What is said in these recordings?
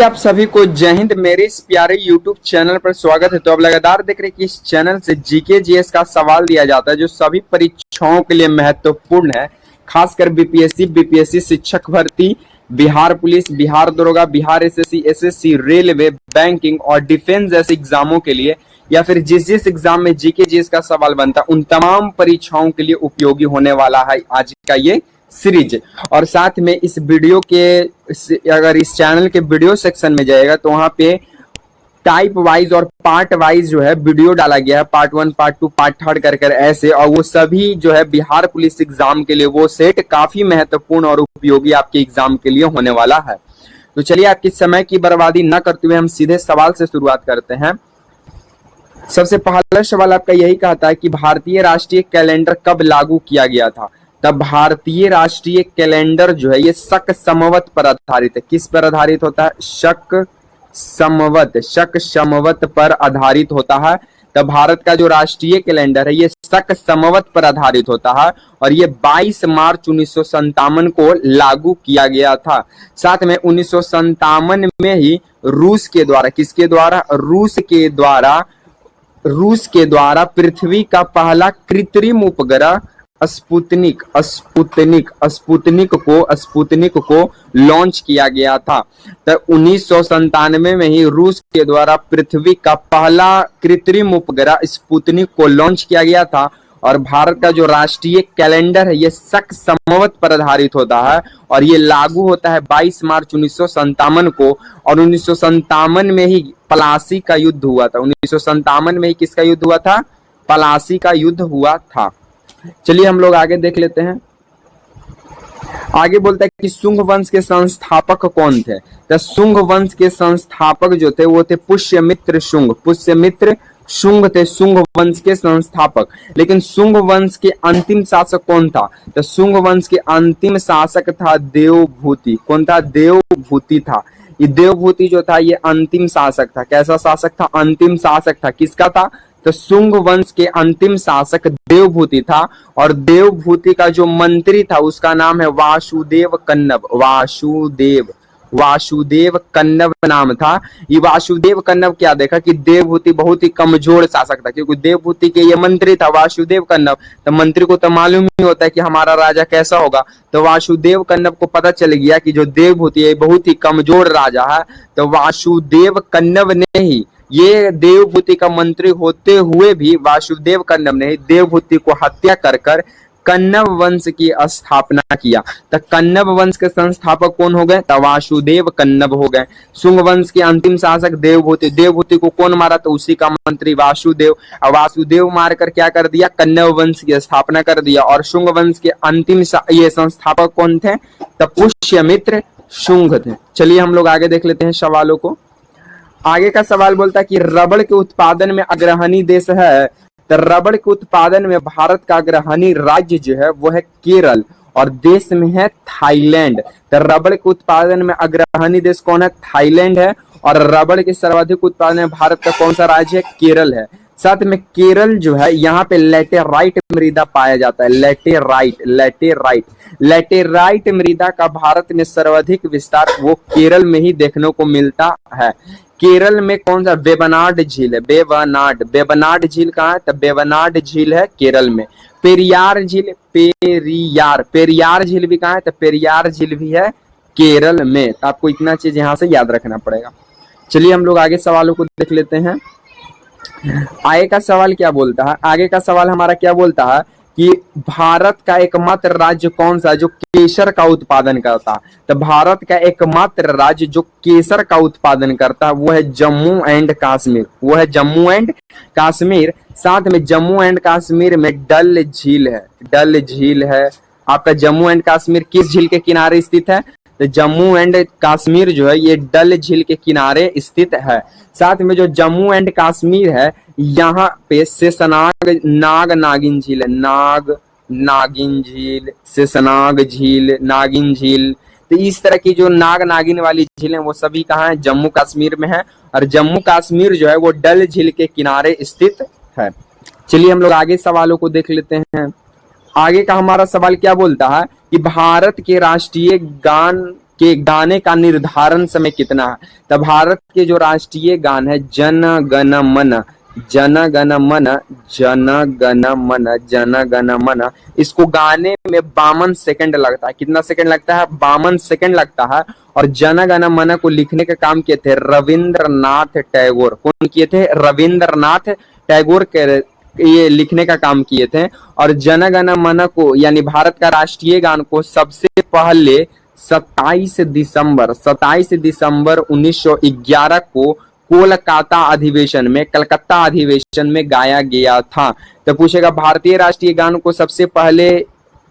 आप सभी को जय हिंद। मेरे इस प्यारे YouTube चैनल पर स्वागत है। तो अब लगातार देख रहे हैं कि इस चैनल से जीके जीएस का सवाल दिया जाता है जो सभी परीक्षाओं के लिए महत्वपूर्ण है, खासकर बीपीएससी शिक्षक भर्ती, बिहार पुलिस, बिहार दरोगा, बिहार एसएससी, रेलवे, बैंकिंग और डिफेंस जैसे एग्जामों के लिए, या फिर जिस एग्जाम में जीके जीएस का सवाल बनता है उन तमाम परीक्षाओं के लिए उपयोगी होने वाला है आज का ये सीरीज। और साथ में इस वीडियो के अगर इस चैनल के वीडियो सेक्शन में जाएगा तो वहां पे टाइप वाइज और पार्ट वाइज जो है वीडियो डाला गया है, पार्ट 1, पार्ट 2, पार्ट 3 कर ऐसे, और वो सभी जो है बिहार पुलिस एग्जाम के लिए वो सेट काफी महत्वपूर्ण और उपयोगी आपके एग्जाम के लिए होने वाला है। तो चलिए आपकी समय की बर्बादी न करते हुए हम सीधे सवाल से शुरुआत करते हैं। सबसे पहला सवाल आपका यही कहता है कि भारतीय राष्ट्रीय कैलेंडर कब लागू किया गया था। तब भारतीय राष्ट्रीय कैलेंडर जो है ये शक समवत पर आधारित है। किस पर आधारित होता है? शक समवत पर आधारित होता है। तब भारत का जो राष्ट्रीय कैलेंडर है ये शक समवत पर आधारित होता है और ये 22 मार्च 1957 को लागू किया गया था। साथ में 1957 में ही रूस के द्वारा, किसके द्वारा? रूस के द्वारा पृथ्वी का पहला कृत्रिम उपग्रह स्पुतनिक को लॉन्च किया गया था। तो 1997 में ही रूस के द्वारा पृथ्वी का पहला कृत्रिम उपग्रह स्पुतनिक को लॉन्च किया गया था। और भारत का जो राष्ट्रीय कैलेंडर है ये शक समवत पर आधारित होता है और ये लागू होता है 22 मार्च 1957 को। और 1957 में ही प्लासी का युद्ध हुआ था। 1957 में ही किसका युद्ध हुआ था? प्लासी का युद्ध हुआ था। चलिए हम लोग आगे देख लेते हैं। आगे बोलता है कि शुंग वंश के संस्थापक कौन थे। तो शुंग वंश के संस्थापक जो थे वो थे पुष्यमित्र शुंग थे शुंग वंश के संस्थापक। लेकिन शुंग वंश के अंतिम शासक कौन था? तो शुंग वंश के अंतिम शासक था देवभूति। कौन था? देवभूति था। ये देवभूति जो था ये अंतिम शासक था। कैसा शासक था? अंतिम शासक था। किसका था? तो शुंग वंश के अंतिम शासक देवभूति था। और देवभूति का जो मंत्री था उसका नाम है वासुदेव कन्नव नाम था। ये वासुदेव कन्नव क्या देखा कि देवभूति बहुत ही कमजोर शासक था, क्योंकि देवभूति के ये मंत्री था वासुदेव कन्नव। तो मंत्री को तो मालूम ही होता है कि हमारा राजा कैसा होगा। तो वासुदेव कन्नव को पता चल गया कि जो देवभूति है बहुत ही कमजोर राजा है। तो वासुदेव कन्नव ने ही, ये देवभूति का मंत्री होते हुए भी वासुदेव कन्नव ने देवभूति को हत्या कर कन्नव वंश की स्थापना किया। तो कन्नव वंश के संस्थापक कौन हो गए? तो वासुदेव कन्नव हो गए। शुंग वंश के अंतिम शासक देवभूति को कौन मारा? तो उसी का मंत्री वासुदेव। और वासुदेव मारकर क्या कर दिया? कन्नव वंश की स्थापना कर दिया। और शुंग वंश के अंतिम ये संस्थापक कौन थे? तो पुष्यमित्र शुंग थे। चलिए हम लोग आगे देख लेते हैं सवालों को। आगे का सवाल बोलता है कि रबड़ के उत्पादन में अग्रणी देश है। तो रबड़ के उत्पादन में भारत का अग्रणी राज्य जो है वो है केरल और देश में है थाईलैंड। तो रबड़ के उत्पादन में अग्रणी देश कौन है? थाईलैंड है। और रबड़ के सर्वाधिक उत्पादन में भारत का कौन सा राज्य है? केरल है। साथ में केरल जो है यहाँ पे लैटेराइट मृदा पाया जाता है। लैटेराइट मृदा का भारत में सर्वाधिक विस्तार वो केरल में ही देखने को मिलता है। केरल में कौन सा? वेबनाड झील है। वेबनाड झील कहाँ है? तो वेबनाड झील है केरल में। पेरियार झील भी कहाँ है? तो पेरियार झील भी है केरल में। तो आपको इतना चीज यहाँ से याद रखना पड़ेगा। चलिए हम लोग आगे सवालों को देख लेते हैं। आगे का सवाल क्या बोलता है? आगे का सवाल हमारा क्या बोलता है कि भारत का एकमात्र राज्य कौन सा जो केसर का उत्पादन करता है। तो भारत का एकमात्र राज्य जो केसर का उत्पादन करता है वो है जम्मू एंड कश्मीर। साथ में जम्मू एंड कश्मीर में डल झील है। आपका जम्मू एंड कश्मीर किस झील के किनारे स्थित है? तो जम्मू एंड कश्मीर जो है ये डल झील के किनारे स्थित है। साथ में जो जम्मू एंड कश्मीर है यहाँ पे शेषनाग नागिन झील, तो इस तरह की जो नागिन वाली झील है वो सभी कहाँ है? जम्मू कश्मीर में है। और जम्मू कश्मीर जो है वो डल झील के किनारे स्थित है। चलिए हम लोग आगे सवालों को देख लेते हैं। आगे का हमारा सवाल क्या बोलता है कि भारत के राष्ट्रीय गान के गाने का निर्धारण समय कितना है? तो भारत के जो राष्ट्रीय गान है जन गण मन, जन गण मन, जन गण मन, जन गण मन, इसको गाने में 52 सेकंड लगता है। कितना सेकंड लगता है? 52 सेकंड लगता है। और जन गण मन को लिखने का काम किए थे रविंद्रनाथ टैगोर। कौन किए थे? रविंद्रनाथ टैगोर के ये लिखने का काम किए थे। और जन गण मन को यानी भारत का राष्ट्रीय गान को सबसे पहले 27 दिसंबर 1911 को कोलकाता अधिवेशन में, कलकत्ता अधिवेशन में गाया गया था। तो पूछेगा भारतीय राष्ट्रीय गान को सबसे पहले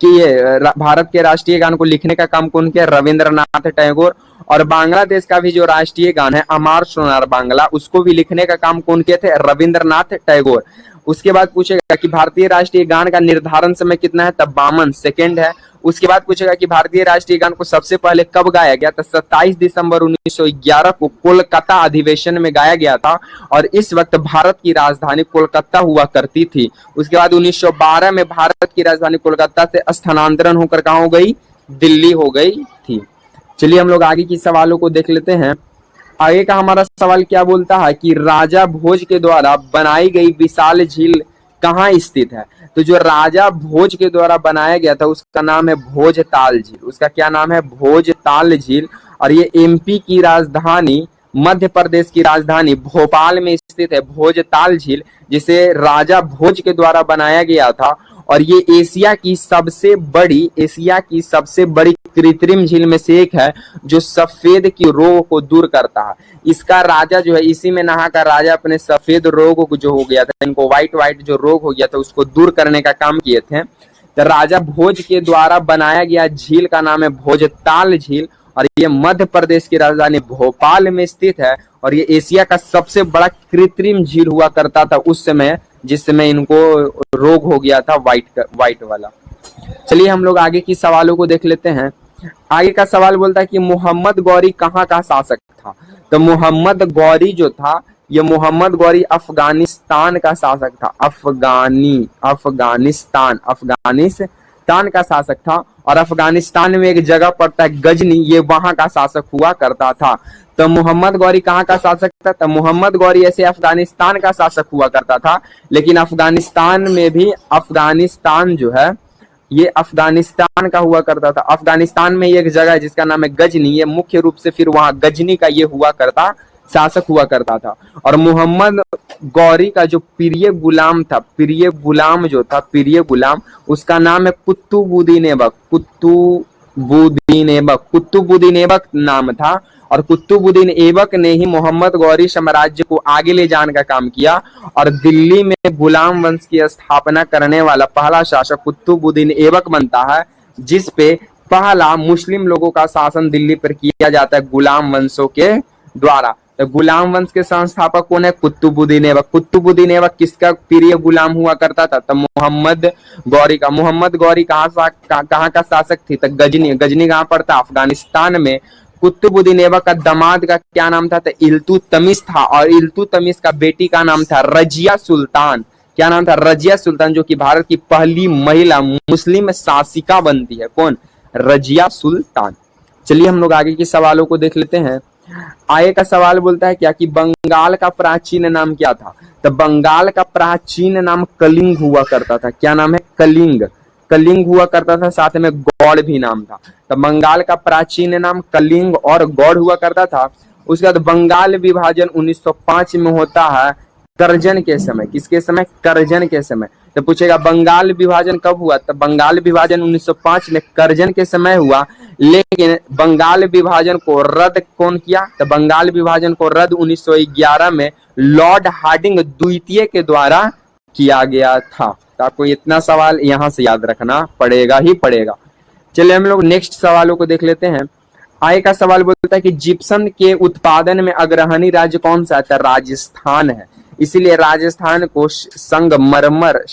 भारत के राष्ट्रीय गान को लिखने का काम कौन किया? रविंद्रनाथ टैगोर। और बांग्लादेश का भी जो राष्ट्रीय गान है अमार सोनार बांग्ला, उसको भी लिखने का काम कौन किए थे? रविंद्रनाथ टैगोर। उसके बाद पूछेगा कि भारतीय राष्ट्रीय गान का निर्धारण समय कितना है? तब 52 सेकेंड है। उसके बाद पूछेगा कि भारतीय राष्ट्रीय गान को सबसे पहले कब गाया गया? तो 27 दिसंबर 1911 को कोलकाता अधिवेशन में गाया गया था। और इस वक्त भारत की राजधानी कोलकाता हुआ करती थी। उसके बाद 1912 में भारत की राजधानी कोलकाता से स्थानांतरण होकर कहाँ हो गई? दिल्ली हो गई थी। चलिए हम लोग आगे की सवालों को देख लेते हैं। आगे का हमारा सवाल क्या बोलता है कि राजा भोज के द्वारा बनाई गई विशाल झील कहाँ स्थित है? तो जो राजा भोज के द्वारा बनाया गया था उसका नाम है भोजताल झील। उसका क्या नाम है? भोजताल झील। और ये एमपी की राजधानी, मध्य प्रदेश की राजधानी भोपाल में स्थित है भोजताल झील, जिसे राजा भोज के द्वारा बनाया गया था। और ये एशिया की सबसे बड़ी कृत्रिम झील में से एक है जो सफेद की रोग को दूर करता है। इसका राजा जो है, इसी में नहाकर राजा अपने सफेद रोग को जो हो गया था, इनको व्हाइट जो रोग हो गया था उसको दूर करने का काम किए थे। तो राजा भोज के द्वारा बनाया गया झील का नाम है भोजताल झील। और ये मध्य प्रदेश की राजधानी भोपाल में स्थित है। और ये एशिया का सबसे बड़ा कृत्रिम झील हुआ करता था उस समय, जिस समय इनको रोग हो गया था व्हाइट वाला। चलिए हम लोग आगे की सवालों को देख लेते हैं। आगे का सवाल बोलता है कि मोहम्मद गौरी कहाँ का शासक था? तो मोहम्मद गौरी जो था, ये मोहम्मद गौरी अफगानिस्तान का शासक था। अफगानिस्तान का शासक था। और अफगानिस्तान में एक जगह पड़ता है गजनी, ये वहां का शासक हुआ करता था। तो मोहम्मद गौरी कहाँ का शासक था? तो मोहम्मद गौरी ऐसे अफगानिस्तान का शासक हुआ करता था, लेकिन अफगानिस्तान में भी अफगानिस्तान जो है ये अफगानिस्तान का हुआ करता था। अफगानिस्तान में एक जगह है जिसका नाम है गजनी, ये मुख्य रूप से फिर वहां गजनी का ये शासक हुआ करता था। और मोहम्मद गौरी का जो प्रिय गुलाम था, प्रिय गुलाम, उसका नाम है कुतुबुद्दीन ऐबक नाम था। और कुतुबुद्दीन ऐबक ने ही मोहम्मद गौरी साम्राज्य को आगे ले जाने का काम किया। और दिल्ली में गुलाम वंश की स्थापना करने वाला पहला शासक कुतुबुद्दीन ऐबक बनता है, जिस पे पहला मुस्लिम लोगों का शासन दिल्ली पर किया जाता है गुलाम वंशों के द्वारा। तो गुलाम वंश के संस्थापक कौन है? कुतुबुद्दीन ऐबक। कुतुबुद्दीन ऐबक किसका प्रिय गुलाम हुआ करता था? तो मोहम्मद गौरी का। मोहम्मद गौरी कहाँ का शासक थी? तो गजनी कहाँ पड़ता? अफगानिस्तान में। कुतुबुद्दीन ऐबक का दामाद का क्या नाम था? तो इल्तुतमिश था। और इल्तुतमिश का बेटी का नाम था रजिया सुल्तान। क्या नाम था? रजिया सुल्तान, जो कि भारत की पहली महिला मुस्लिम शासिका बनती है। कौन? रजिया सुल्तान। चलिए हम लोग आगे के सवालों को देख लेते हैं। आगे का सवाल बोलता है क्या कि बंगाल का प्राचीन नाम क्या था? तो बंगाल का प्राचीन नाम कलिंग हुआ करता था। क्या नाम है? कलिंग हुआ करता था, साथ में गौड़ भी नाम था। तो बंगाल का प्राचीन नाम कलिंग और गौड़ हुआ करता था। उसके बाद बंगाल विभाजन 1905 में होता है करजन के समय। किसके समय? करजन के समय। तो पूछेगा बंगाल विभाजन कब हुआ? तो बंगाल विभाजन 1905 में करजन के समय हुआ। लेकिन बंगाल विभाजन को रद्द कौन किया? तो बंगाल विभाजन को रद्द 1911 में लॉर्ड हार्डिंग द्वितीय के द्वारा किया गया था। तो आपको इतना सवाल यहां से याद रखना पड़ेगा ही पड़ेगा। चलिए हम लोग नेक्स्ट सवालों को देख लेते हैं। आगे का सवाल बोलता है कि जिप्सम के उत्पादन में अग्रणी राज्य कौन सा है? राजस्थान है। इसीलिए राजस्थान को संगमरमर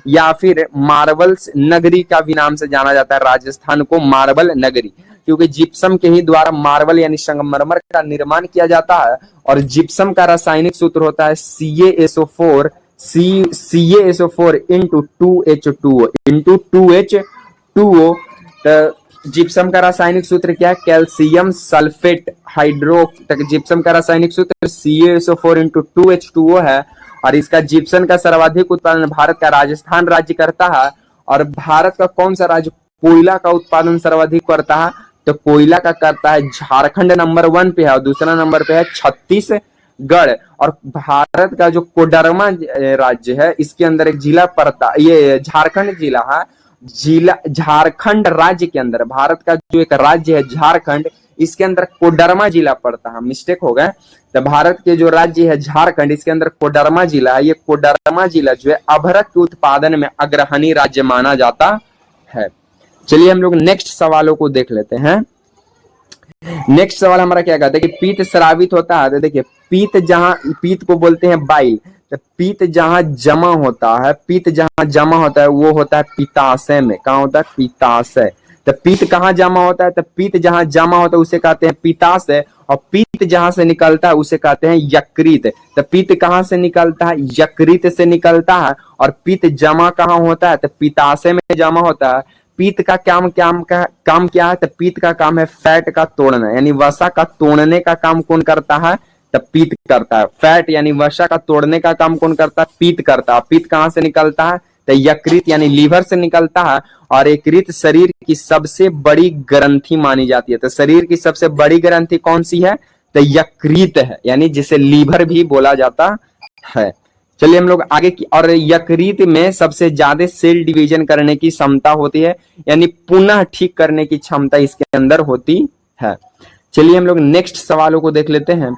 या फिर मार्बल्स नगरी का भी नाम से जाना जाता है। राजस्थान को मार्बल नगरी, क्योंकि जिप्सम के ही द्वारा मार्बल यानी संगमरमर का निर्माण किया जाता है। और जिप्सम का रासायनिक सूत्र होता है CaSO4 into 2H2O। जिप्सम का रासायनिक सूत्र क्या है? Calcium sulphate hydro. जिप्सम का रासायनिक सूत्र CaSO4 इंटू 2H2O है। और इसका जिप्सम का सर्वाधिक उत्पादन भारत का राजस्थान राज्य करता है। और भारत का कौन सा राज्य कोयला का उत्पादन सर्वाधिक करता है? तो कोयला का करता है झारखंड नंबर 1 पे है, और दूसरा नंबर पे है छत्तीसगढ़। और भारत का जो कोडरमा राज्य है, इसके अंदर एक जिला पड़ता, ये झारखंड जिला है। जिला झारखंड राज्य के अंदर, भारत का जो एक राज्य है झारखंड, इसके अंदर कोडरमा जिला पड़ता है। मिस्टेक हो गया। तो भारत के जो राज्य है झारखंड, इसके अंदर कोडरमा जिला है। ये कोडरमा जिला जो है अभ्रक के उत्पादन में अग्रणी राज्य माना जाता है। चलिए हम लोग नेक्स्ट सवालों को देख लेते हैं। नेक्स्ट सवाल हमारा क्या कहता है कि पीत स्रावित होता है। तो देखिए, पीत को बोलते हैं बाइल। तो पीत जहां जमा होता है, पीत जहां जमा होता है वो होता है पित्ताशय में। कहाँ होता है? पित्ताशय। तो पीत कहाँ जमा होता है? तो पीत जहां जमा होता है उसे कहते हैं पित्ताशय। और पीत जहां से निकलता है उसे कहते हैं यकृत। तो पीत कहाँ से निकलता है? यकृत से निकलता है। और पीत जमा कहाँ होता है? तो पित्ताशय में जमा होता है। पीत का काम क्या है? तो पीत का काम है फैट का तोड़ना, यानी वसा का तोड़ने का काम कौन करता है? तो पीत करता है। फैट यानी वसा का तोड़ने का काम कौन करता है? पीत करता है। पीत कहाँ से निकलता है? तो यकृत यानी लीवर से निकलता है। और यकृत शरीर की सबसे बड़ी ग्रंथि मानी जाती है। तो शरीर की सबसे बड़ी ग्रंथि कौन सी है? तो यकृत है, यानी जिसे लीवर भी बोला जाता है। चलिए हम लोग आगे की। और यकृत में सबसे ज्यादा सेल डिवीजन करने की क्षमता होती है, यानी पुनः ठीक करने की क्षमता इसके अंदर होती है। चलिए हम लोग नेक्स्ट सवालों को देख लेते हैं।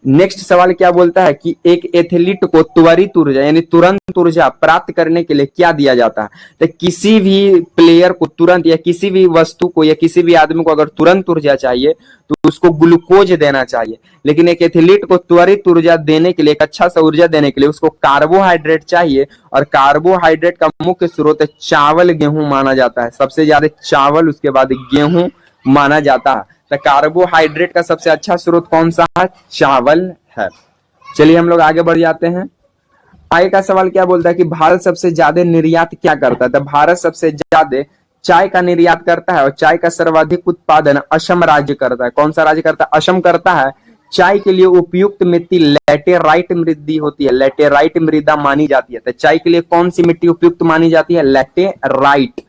नेक्स्ट सवाल क्या बोलता है कि एक एथलीट को त्वरित ऊर्जा यानी तुरंत ऊर्जा प्राप्त करने के लिए क्या दिया जाता है? तो किसी भी प्लेयर को तुरंत, या किसी भी वस्तु को, या किसी भी आदमी को अगर तुरंत ऊर्जा चाहिए तो उसको ग्लूकोज देना चाहिए। लेकिन एक एथलीट को त्वरित ऊर्जा देने के लिए, एक अच्छा सा ऊर्जा देने के लिए उसको कार्बोहाइड्रेट चाहिए। और कार्बोहाइड्रेट का मुख्य स्रोत चावल गेहूं माना जाता है। सबसे ज्यादा चावल, उसके बाद गेहूं माना जाता है। तो कार्बोहाइड्रेट का सबसे अच्छा स्रोत कौन सा है? चावल है। चलिए हम लोग आगे बढ़ जाते हैं। आगे का सवाल क्या बोलता है कि भारत सबसे ज्यादा निर्यात क्या करता है? तो भारत सबसे ज्यादा चाय का निर्यात करता है। और चाय का सर्वाधिक उत्पादन असम राज्य करता है। कौन सा राज्य करता है? असम करता है। चाय के लिए उपयुक्त मिट्टी लैटेराइट मृदा होती है। लैटेराइट मृदा मानी जाती है। तो चाय के लिए कौन सी मिट्टी उपयुक्त मानी जाती है? लैटेराइट।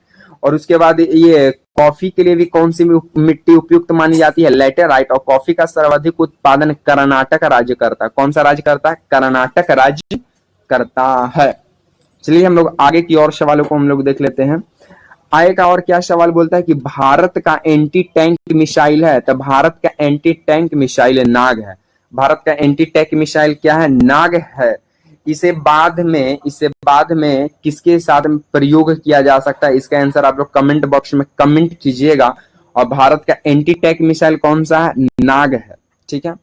और उसके बाद ये कॉफी के लिए भी कौन सी मिट्टी उपयुक्त मानी जाती है? लैटेराइट। और कॉफी का सर्वाधिक उत्पादन कर्नाटक राज्य करता है। कौन सा राज्य करता है? कर्नाटक राज्य करता है। चलिए हम लोग आगे की और सवालों को हम लोग देख लेते हैं। आगे का और क्या सवाल बोलता है कि भारत का एंटी टैंक मिसाइल है। तो भारत का एंटी टैंक मिसाइल नाग है। भारत का एंटी टैंक मिसाइल क्या है? नाग है। इसे बाद में किसके साथ प्रयोग किया जा सकता है? इसका आंसर आप लोग कमेंट बॉक्स में कमेंट कीजिएगा। और भारत का एंटी टैंक मिसाइल कौन सा है? नाग है। ठीक है।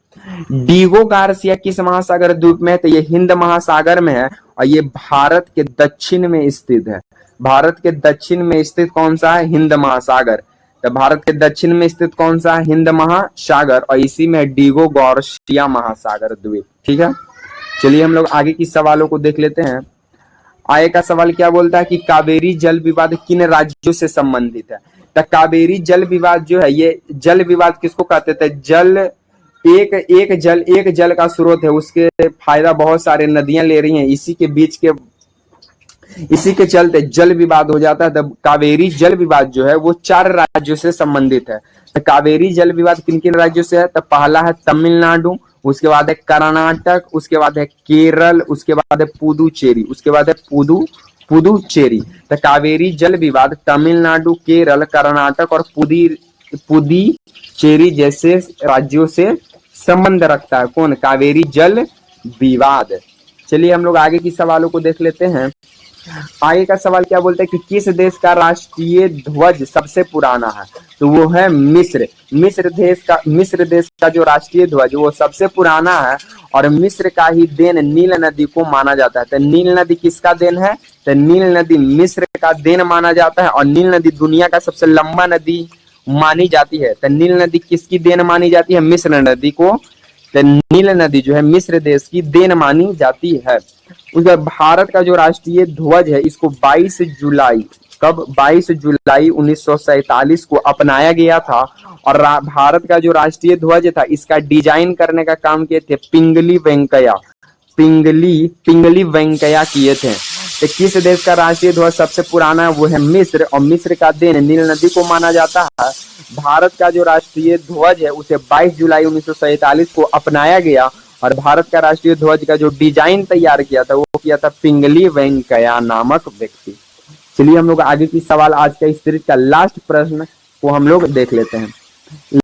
डीगो गार्सिया किस महासागर द्वीप में है? तो ये हिंद महासागर में है। और ये भारत के दक्षिण में स्थित है। भारत के दक्षिण में स्थित कौन सा है? हिंद महासागर। तो भारत के दक्षिण में स्थित कौन सा है? हिंद महासागर। और इसी में डीगो गार्सिया महासागर द्वीप। ठीक है। चलिए हम लोग आगे की सवालों को देख लेते हैं। आगे का सवाल क्या बोलता है कि कावेरी जल विवाद किन राज्यों से संबंधित है? तो कावेरी जल विवाद जो है, ये जल विवाद किसको कहते थे? जल एक जल का स्रोत है, उसके फायदा बहुत सारे नदियां ले रही हैं, इसी के चलते जल विवाद हो जाता है। तब कावेरी जल विवाद जो है वो 4 राज्यों से संबंधित है। तो कावेरी जल विवाद किन किन राज्यों से है? तो पहला है तमिलनाडु, उसके बाद है कर्नाटक, उसके बाद है केरल, उसके बाद है पुदुचेरी, उसके बाद है पुदुचेरी। तो कावेरी जल विवाद तमिलनाडु, केरल, कर्नाटक और पुदुचेरी जैसे राज्यों से संबंध रखता है। कौन? कावेरी जल विवाद। चलिए हम लोग आगे की सवालों को देख लेते हैं। आगे का सवाल क्या बोलता है कि किस देश का राष्ट्रीय ध्वज सबसे पुराना है? तो वो है मिस्र। मिस्र देश का जो राष्ट्रीय ध्वज वो सबसे पुराना है। और मिस्र का ही देन नील नदी को माना जाता है। तो नील नदी किसका देन है? तो नील नदी मिस्र का देन माना जाता है। और नील नदी दुनिया का सबसे लंबा नदी मानी जाती है। तो नील नदी किसकी देन मानी जाती है? मिस्र नदी को। तो नील नदी जो है मिस्र देश की देन मानी जाती है। उसके बाद भारत का जो राष्ट्रीय ध्वज है इसको 22 जुलाई कब 22 जुलाई 1947 को अपनाया गया था। और भारत का जो राष्ट्रीय ध्वज था इसका डिजाइन करने का काम किए थे पिंगली वेंकैया किए थे। तो किस देश का राष्ट्रीय ध्वज सबसे पुराना है, वो है मिस्र, और मिस्र का देन नील नदी को माना जाता है। भारत का जो राष्ट्रीय ध्वज है उसे 22 जुलाई 1947 को अपनाया गया, और भारत का राष्ट्रीय ध्वज का जो डिजाइन तैयार किया था वो किया था पिंगली वेंकैया नामक व्यक्ति। चलिए हम लोग आगे की सवाल, आज का इस सीरीज का लास्ट प्रश्न को हम लोग देख लेते हैं।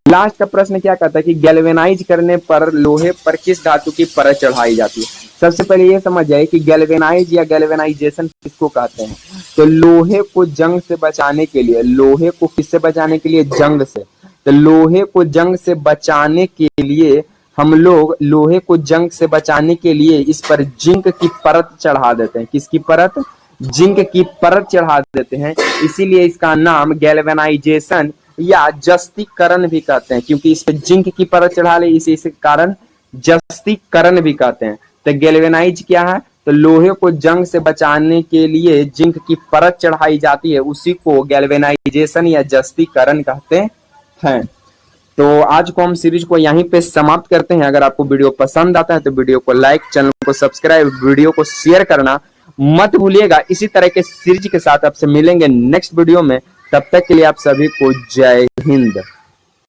लास्ट का प्रश्न क्या कहता है कि गैल्वेनाइज करने पर लोहे पर किस धातु की परत चढ़ाई जाती है। सबसे पहले ये समझ जाए कि गैल्वेनाइज या गैल्वेनाइजेशन किसको कहते हैं। तो लोहे को जंग से बचाने के लिए, लोहे को किससे बचाने के लिए, जंग से। तो लोहे को जंग से बचाने के लिए हम लोग लोहे को जंग से बचाने के लिए इस पर जिंक की परत चढ़ा देते हैं। किसकी परत, जिंक की परत चढ़ा देते हैं। इसीलिए इसका नाम गैल्वेनाइजेशन या जस्तीकरण भी कहते हैं, क्योंकि इस पे जिंक की परत चढ़ा ले, इसी कारण जस्तीकरण भी कहते हैं। तो गैल्वेनाइज क्या है, तो लोहे को जंग से बचाने के लिए जिंक की परत चढ़ाई जाती है, उसी को गैल्वेनाइजेशन या जस्तीकरण कहते हैं। तो आज को हम सीरीज को यहीं पे समाप्त करते हैं। अगर आपको वीडियो पसंद आता है तो वीडियो को लाइक, चैनल को सब्सक्राइब, वीडियो को शेयर करना मत भूलिएगा। इसी तरह के सीरीज के साथ आपसे मिलेंगे नेक्स्ट वीडियो में। तब तक के लिए आप सभी को जय हिंद।